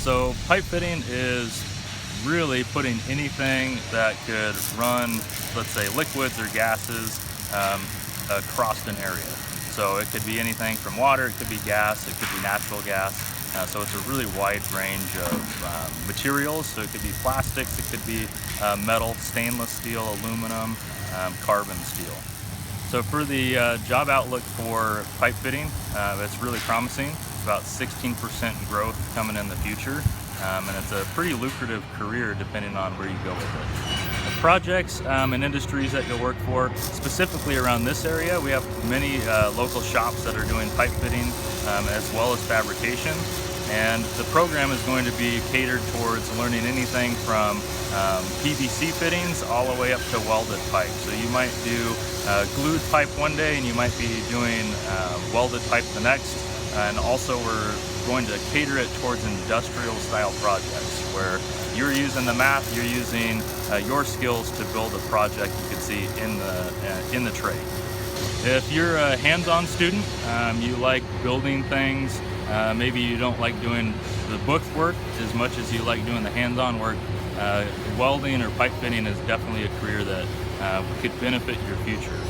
So pipe fitting is really putting anything that could run, let's say, liquids or gases across an area. So it could be anything from water, it could be gas, it could be natural gas. So it's a really wide range of materials. So it could be plastics, it could be metal, stainless steel, aluminum, carbon steel. So for the job outlook for pipe fitting, it's really promising. It's about 16% growth coming in the future, and it's a pretty lucrative career depending on where you go with it. The projects and industries that you'll work for, specifically around this area, we have many local shops that are doing pipe fitting as well as fabrication. And the program is going to be catered towards learning anything from PVC fittings all the way up to welded pipe. So you might do glued pipe one day and you might be doing welded pipe the next. And also we're going to cater it towards industrial style projects where you're using the math, you're using your skills to build a project you can see in the trade. If you're a hands-on student, you like building things, maybe you don't like doing the book work as much as you like doing the hands-on work, welding or pipe fitting is definitely a career that could benefit your future.